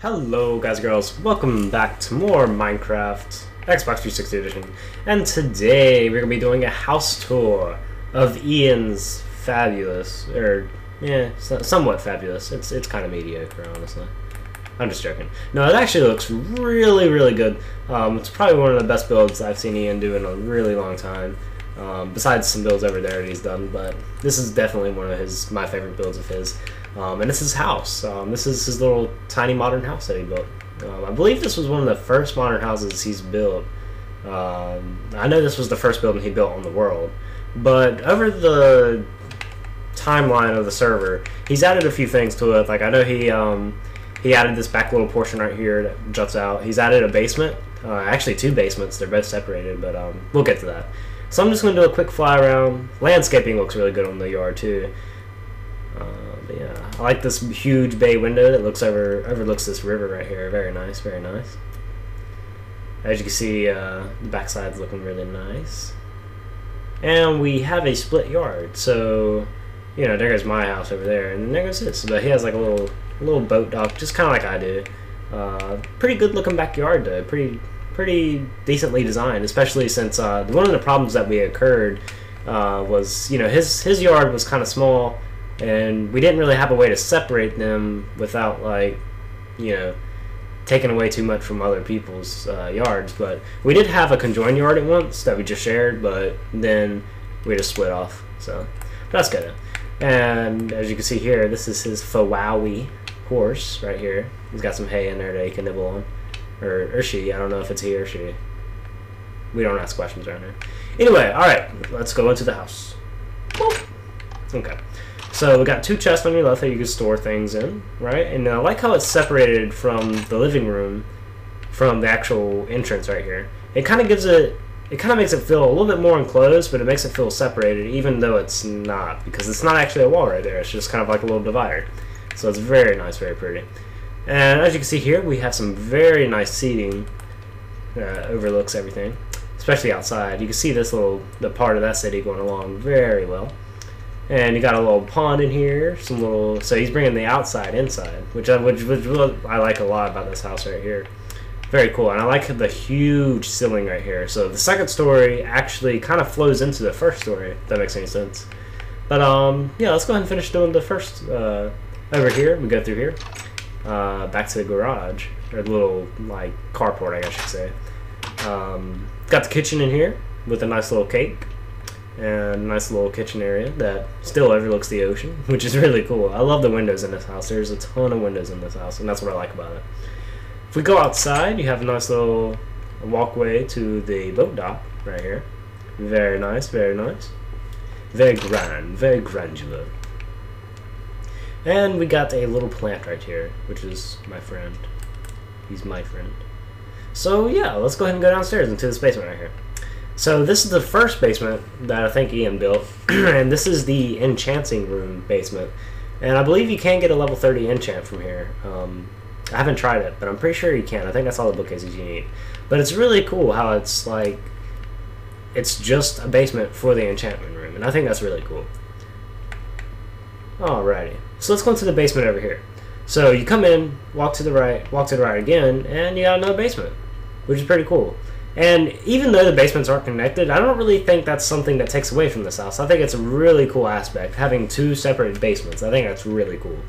Hello guys and girls, welcome back to more Minecraft Xbox 360 edition, and today we're going to be doing a house tour of Ian's fabulous, somewhat fabulous, it's kind of mediocre honestly. I'm just joking. No, it actually looks really good. It's probably one of the best builds I've seen Ian do in a really long time, besides some builds over there that he's done, but this is definitely one of my favorite builds of his. And it's his house. This is his little tiny modern house that he built. I believe this was one of the first modern houses he's built. I know this was the first building he built on the world, but over the timeline of the server, he's added a few things to it. Like I know he added this back little portion right here that juts out. He's added a basement, actually two basements. They're both separated, but we'll get to that. So I'm just going to do a quick fly around. Landscaping looks really good on the yard too. But yeah, I like this huge bay window that overlooks this river right here. Very nice, very nice. As you can see, the backside's looking really nice. And we have a split yard, so you know, there goes my house over there, and there goes his. But he has like a little boat dock, just kind of like I do. Pretty good looking backyard though. Pretty decently designed, especially since one of the problems that we occurred was, you know, his yard was kind of small. And we didn't really have a way to separate them without, like, you know, taking away too much from other people's yards. But we did have a conjoined yard at once that we just shared, but then we just split off. So that's good. And as you can see here, this is his Fawowie horse right here. He's got some hay in there that he can nibble on. Or she. I don't know if it's he or she. We don't ask questions around here. Anyway, alright. Let's go into the house. Boop. Okay. So we got two chests on your left that you can store things in, right? And I like how it's separated from the living room from the actual entrance right here. It kind of makes it feel a little bit more enclosed, but it makes it feel separated even though it's not, because it's not actually a wall right there. It's just kind of like a little divider. So it's very nice, very pretty. And as you can see here, we have some very nice seating that overlooks everything, especially outside. You can see the part of that city going along very well. And you got a little pond in here, so he's bringing the outside inside, which I like a lot about this house right here. Very cool, and I like the huge ceiling right here. So the second story actually kind of flows into the first story, if that makes any sense. But yeah, let's go ahead and finish doing the first over here. We go through here, back to the garage, or the little like carport, I guess you could say. Got the kitchen in here with a nice little cake. And a nice little kitchen area that still overlooks the ocean, which is really cool. I love the windows in this house. There's a ton of windows in this house, and that's what I like about it. If we go outside, you have a nice little walkway to the boat dock right here. Very nice, very nice. Very grand, very granular. And we got a little plant right here, which is my friend. He's my friend. So yeah, let's go ahead and go downstairs into this basement right here. So this is the first basement that I think Ian built, and this is the enchanting room basement. And I believe you can get a level 30 enchant from here. I haven't tried it, but I'm pretty sure you can. I think that's all the bookcases you need. But it's really cool how it's like, it's just a basement for the enchantment room, and I think that's really cool. Alrighty, so let's go into the basement over here. So you come in, walk to the right again, and you got another basement, which is pretty cool. And even though the basements aren't connected, I don't really think that's something that takes away from this house. I think it's a really cool aspect, having two separate basements. I think that's really cool.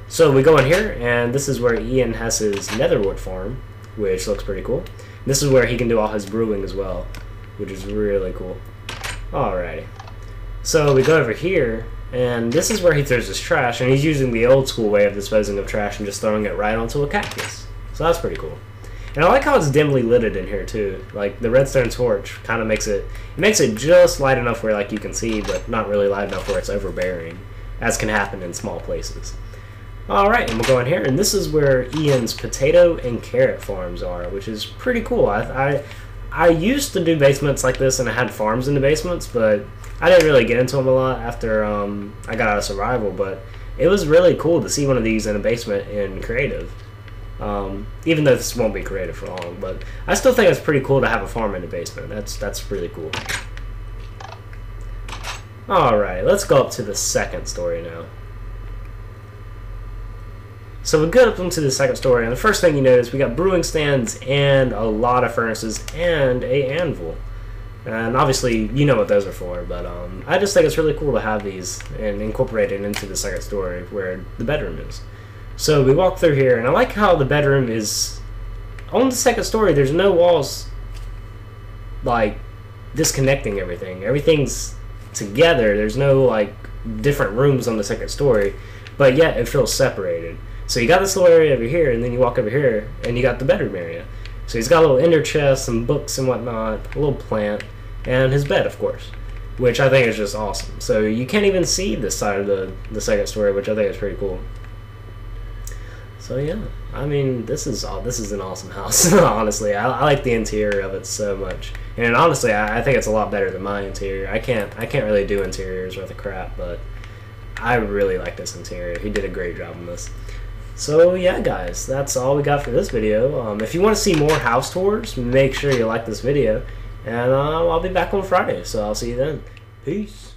So we go in here, and this is where Ian has his netherwood farm, which looks pretty cool. This is where he can do all his brewing as well, which is really cool. Alrighty. So we go over here, and this is where he throws his trash, and he's using the old school way of disposing of trash and just throwing it right onto a cactus. So that's pretty cool. And I like how it's dimly lit in here too. Like the redstone torch kind of makes it just light enough where like you can see, but not really light enough where it's overbearing, as can happen in small places. Alright, and we'll go in here, and this is where Ian's potato and carrot farms are, which is pretty cool. I used to do basements like this, and I had farms in the basements, but I didn't really get into them a lot after I got out of survival, but it was really cool to see one of these in a basement in creative. Even though this won't be creative for long, but I still think it's pretty cool to have a farm in the basement. That's really cool. Alright, let's go up to the second story now. So we go up into the second story, and the first thing you notice, we got brewing stands and a lot of furnaces and a anvil. And obviously, you know what those are for, but I just think it's really cool to have these and incorporate it into the second story where the bedroom is. So we walk through here, and I like how the bedroom is on the second story. There's no walls like disconnecting everything. Everything's together. There's no like different rooms on the second story, but yet it feels separated. So you got this little area over here, and then you walk over here, and you got the bedroom area. So he's got a little ender chest, some books and whatnot, a little plant, and his bed, of course, which I think is just awesome. So you can't even see this side of the second story, which I think is pretty cool. So yeah, I mean, this is an awesome house. Honestly, I like the interior of it so much, and honestly, I think it's a lot better than my interior. I can't really do interiors worth of crap, but I really like this interior. He did a great job on this. So yeah, guys, that's all we got for this video. If you want to see more house tours, make sure you like this video, and I'll be back on Friday, so I'll see you then. Peace.